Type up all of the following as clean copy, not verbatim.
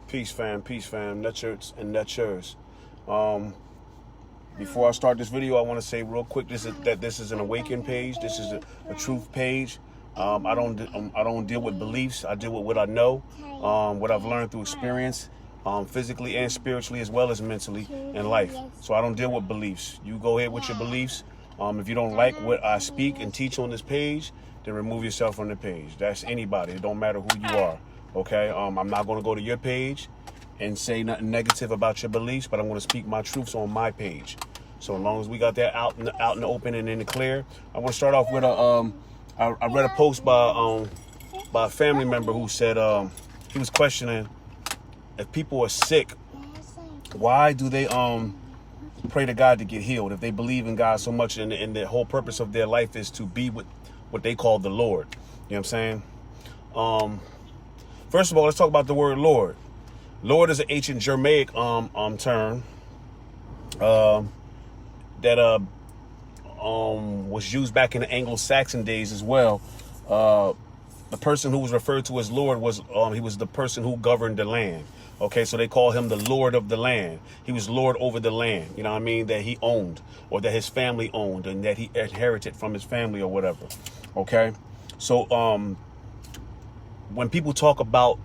Peace, fam. Peace, fam. Nutshirts and nutshirts. Before I start this video, I want to say real quick that this is an awakened page. This is a truth page. I don't deal with beliefs. I deal with what I know, what I've learned through experience, physically and spiritually, as well as mentally in life. So I don't deal with beliefs. You go ahead with your beliefs. If you don't like what I speak and teach on this page, then remove yourself from the page. That's anybody. It don't matter who you are. Okay. I'm not going to go to your page and say nothing negative about your beliefs, but I'm going to speak my truths on my page. So as long as we got that out in the open and in the clear, I want to start off with I read a post by a family member who said he was questioning, if people are sick, why do they pray to God to get healed? If they believe in God so much and the whole purpose of their life is to be with what they call the Lord. You know what I'm saying? First of all, let's talk about the word Lord. Lord is an ancient Germanic term that was used back in the Anglo-Saxon days as well. The person who was referred to as Lord was he was the person who governed the land. Okay, so they call him the Lord of the land. He was Lord over the land, you know what I mean, that he owned or that his family owned and that he inherited from his family or whatever. Okay, so when people talk about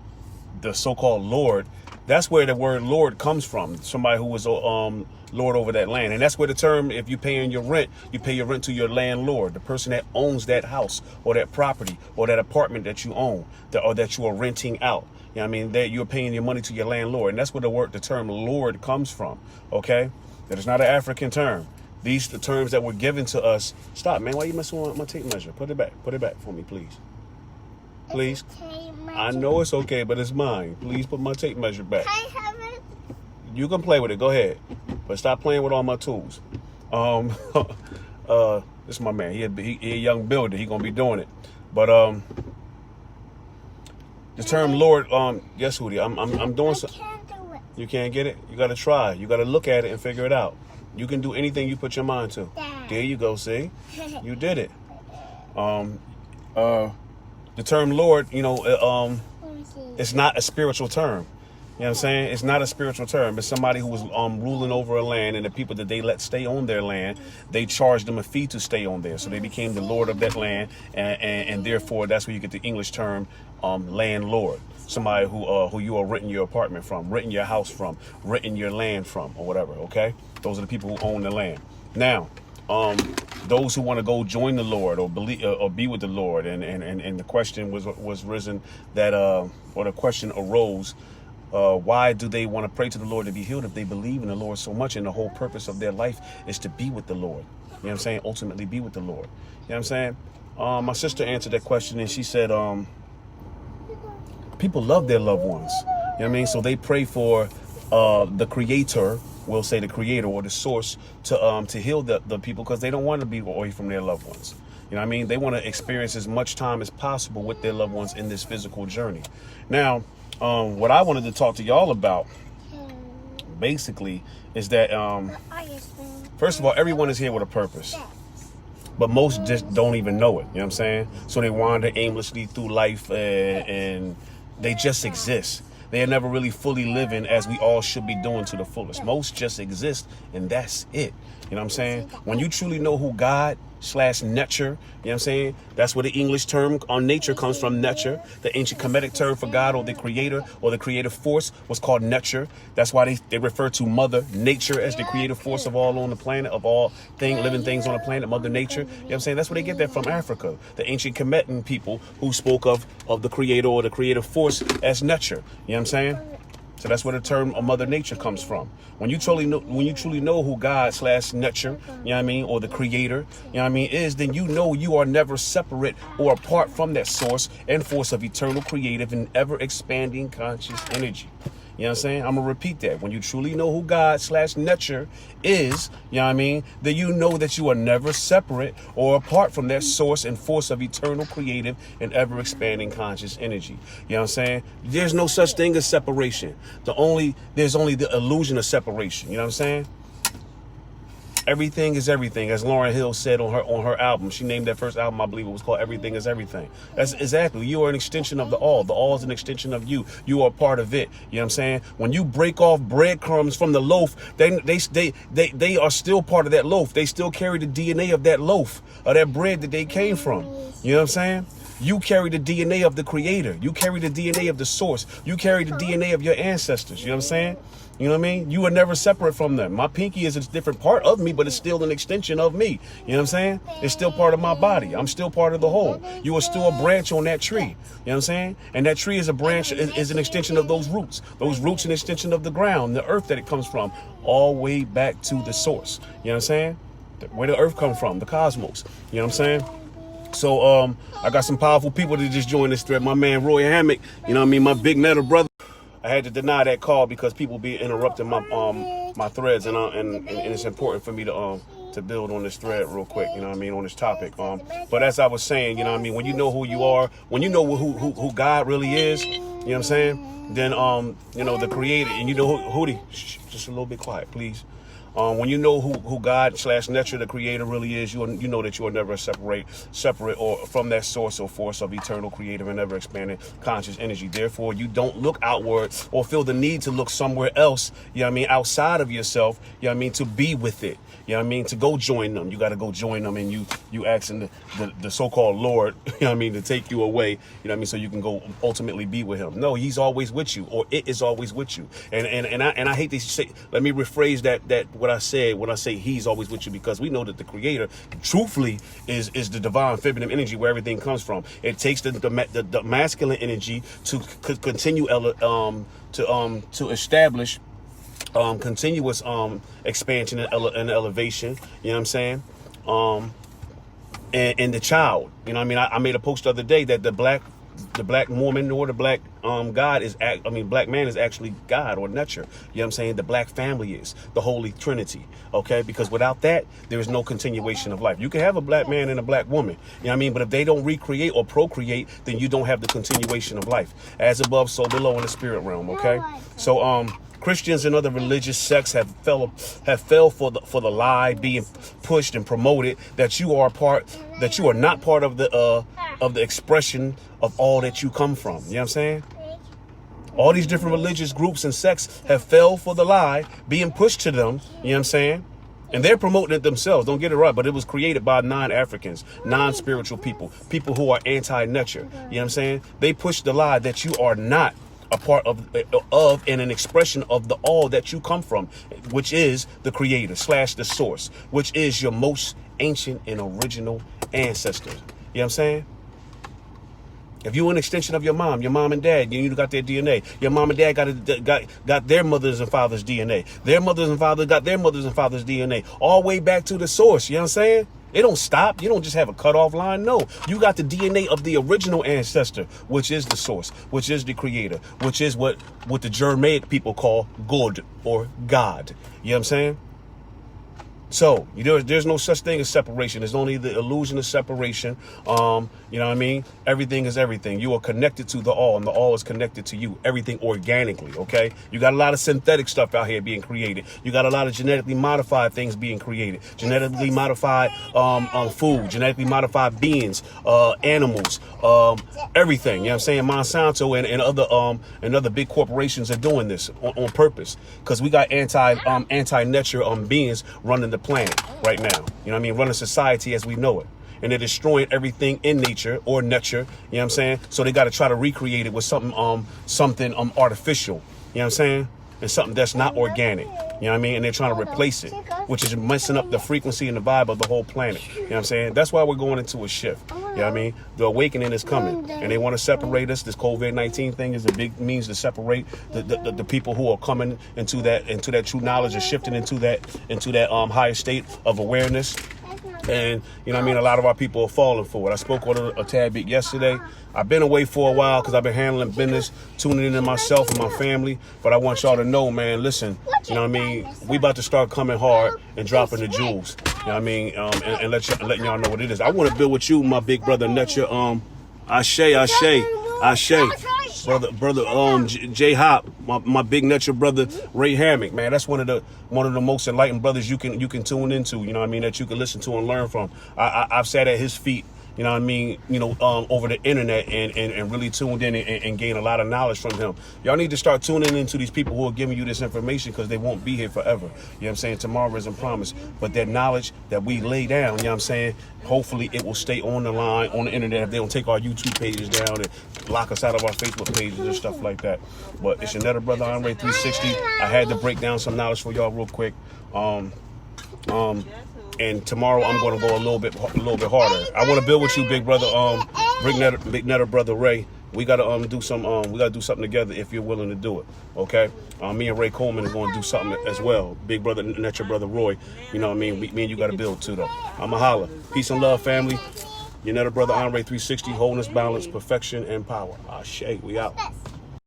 the so-called Lord, that's where the word Lord comes from. Somebody who was Lord over that land. And that's where the term, if you're paying your rent, you pay your rent to your landlord, the person that owns that house or that property or that apartment that you own or that you are renting out. You know what I mean? That you're paying your money to your landlord. And that's where the term Lord comes from. Okay? That is not an African term. These the terms that were given to us. Stop, man. Why are you messing with my tape measure? Put it back. Put it back for me, please. Please. I know it's okay, but it's mine. Please put my tape measure back. Can I have it? You can play with it. Go ahead. But stop playing with all my tools. This is my man. He a young builder. He gonna be doing it. But the term Lord, yes, Hootie, I'm doing something. I can't do it. You can't get it? You gotta try. You gotta look at it and figure it out. You can do anything you put your mind to. Dad. There you go, see? You did it. The term Lord, you know, Let me see. it's not a spiritual term. You know what I'm saying? It's not a spiritual term. It's somebody who was ruling over a land, and the people that they let stay on their land, they charged them a fee to stay on there. So they became the Lord of that land, and therefore that's where you get the English term landlord. Somebody who you are renting your apartment from, renting your house from, renting your land from, or whatever. Okay, those are the people who own the land. Now, those who want to go join the Lord or believe or be with the Lord, and the question was risen that or the question arose. Why do they want to pray to the Lord to be healed if they believe in the Lord so much and the whole purpose of their life is to be with the Lord? You know what I'm saying? Ultimately be with the Lord. You know what I'm saying? My sister answered that question and she said, people love their loved ones. You know what I mean? So they pray for the creator, we'll say the creator or the source to heal the people because they don't want to be away from their loved ones. You know what I mean? They want to experience as much time as possible with their loved ones in this physical journey. Now, what I wanted to talk to y'all about basically is that first of all, everyone is here with a purpose, but most just don't even know it. You know what I'm saying? So they wander aimlessly through life and they just exist. They are never really fully living as we all should be doing to the fullest. Most just exist and that's it. You know what I'm saying? When you truly know who God / nature, you know what I'm saying? That's where the English term on nature comes from, nature. The ancient Kemetic term for God or the creator or the creative force was called nature. That's why they refer to Mother Nature as the creative force of all on the planet, of all living things on the planet, Mother Nature. You know what I'm saying? That's where they get that from Africa. The ancient Kemetic people who spoke of the creator or the creative force as nature. You know what I'm saying? So that's where the term of Mother Nature comes from. When you truly know who God / nature, you know what I mean, or the creator, you know what I mean, is, then you know you are never separate or apart from that source and force of eternal, creative, and ever expanding conscious energy. You know what I'm saying? I'm going to repeat that. When you truly know who God / nature is, you know what I mean, then you know that you are never separate or apart from that source and force of eternal, creative, and ever expanding conscious energy. You know what I'm saying? There's no such thing as separation. There's only the illusion of separation. You know what I'm saying? Everything is everything, as Lauryn Hill said on her album. She named that first album, I believe it was called Everything is Everything. That's exactly. You are an extension of the all. The all is an extension of you. You are part of it. You know what I'm saying? When you break off breadcrumbs from the loaf, they are still part of that loaf. They still carry the DNA of that loaf, of that bread that they came from. You know what I'm saying? You carry the DNA of the creator. You carry the DNA of the source. You carry the DNA of your ancestors. You know what I'm saying? You know what I mean? You are never separate from them. My pinky is a different part of me, but it's still an extension of me. You know what I'm saying? It's still part of my body. I'm still part of the whole. You are still a branch on that tree. You know what I'm saying? And that tree is a branch, is an extension of those roots. Those roots an extension of the ground, the earth that it comes from, all the way back to the source. You know what I'm saying? Where the earth comes from, the cosmos. You know what I'm saying? So I got some powerful people that just joined this thread. My man Roy Hammock, you know what I mean? My big metal brother. I had to deny that call because people be interrupting my threads, and it's important for me to build on this thread real quick, you know what I mean, on this topic. But as I was saying, you know what I mean, when you know who you are, when you know who God really is, you know what I'm saying, then you know, the creator, and you know who just a little bit quiet, please. When you know who God / nature, the creator, really is, you know that you will never separate or from that source or force of eternal creative and ever expanding conscious energy. Therefore, you don't look outward or feel the need to look somewhere else, you know what I mean, outside of yourself, you know what I mean, to be with it. You know what I mean? To go join them. You got to go join them, and you asking the so-called Lord, you know what I mean, to take you away, you know what I mean, so you can go ultimately be with him. No, he's always with you, or it is always with you. And I hate to say, let me rephrase that what I said when I say he's always with you, because we know that the creator truthfully is the divine feminine energy where everything comes from. It takes the masculine energy to continue to establish continuous expansion and elevation, you know what I'm saying? And the child, you know what I mean? I made a post the other day that the black woman or the black God black man is actually God or nature. You know what I'm saying? The black family is the Holy Trinity. Okay, because without that, there is no continuation of life. You can have a black man and a black woman, you know what I mean? But if they don't recreate or procreate, then you don't have the continuation of life. As above, so below in the spirit realm. Okay, so Christians and other religious sects have fell for the lie being pushed and promoted that you are not part of the expression of all that you come from. You know what I'm saying? All these different religious groups and sects have fell for the lie being pushed to them. You know what I'm saying? And they're promoting it themselves. Don't get it right. But it was created by non-Africans, non-spiritual people who are anti-nature. You know what I'm saying? They push the lie that you are not a part of and an expression of the all that you come from, which is the creator / the source, which is your most ancient and original ancestors. You know what I'm saying? If you're an extension of your mom and dad, you got their DNA. Your mom and dad got their mothers and fathers' DNA. Their mothers and fathers got their mothers and fathers' DNA. All the way back to the source. You know what I'm saying? It don't stop. You don't just have a cutoff line. No, you got the DNA of the original ancestor, which is the source, which is the creator, which is what the Germanic people call God or God. You know what I'm saying? So there's no such thing as separation. There's only the illusion of separation. You know what I mean? Everything is everything. You are connected to the all, and the all is connected to you. Everything organically, okay? You got a lot of synthetic stuff out here being created. You got a lot of genetically modified things being created. Genetically modified food, genetically modified beings, animals, everything. You know what I'm saying? Monsanto and other big corporations are doing this on purpose, because we got anti-nature beings running the planet right now. You know what I mean? Running society as we know it. And they're destroying everything in nature or nurture. You know what I'm saying? So they got to try to recreate it with something artificial. You know what I'm saying? And something that's not organic. You know what I mean? And they're trying to replace it, which is messing up the frequency and the vibe of the whole planet. You know what I'm saying? That's why we're going into a shift. You know what I mean? The awakening is coming, and they want to separate us. This COVID-19 thing is a big means to separate the people who are coming into that true knowledge, or shifting into that higher state of awareness. And, you know what I mean, a lot of our people are falling for it. I spoke on a tad bit yesterday. I've been away for a while because I've been handling business, tuning into myself and my family. But I want y'all to know, man, listen, you know what I mean? We about to start coming hard and dropping the jewels. You know what I mean? And letting y'all know what it is. I want to build with you, my big brother, Netcha. Ashe. brother J Hop, my big nut, your brother Ray Hammock, man. That's one of the most enlightened brothers you can tune into. You know what I mean, that you can listen to and learn from. I've sat at his feet. You know what I mean? Over the internet and really tuned in and gained a lot of knowledge from him. Y'all need to start tuning into these people who are giving you this information because they won't be here forever. You know what I'm saying? Tomorrow isn't promised. But that knowledge that we lay down, you know what I'm saying? Hopefully it will stay on the line, on the internet, if they don't take our YouTube pages down and lock us out of our Facebook pages and stuff like that. But it's another brother, Andre 360. I had to break down some knowledge for y'all real quick. And tomorrow I'm going to go a little bit harder. I want to build with you, big brother. Big Netter brother Ray. We gotta do something together if you're willing to do it. Okay. Me and Ray Coleman are going to do something as well. Big brother Netter brother Roy. You know what I mean? Me and you got to build too, though. I'ma holla. Peace and love, family. Your Netter brother Andre 360. Wholeness, balance, perfection, and power. Ashe. We out.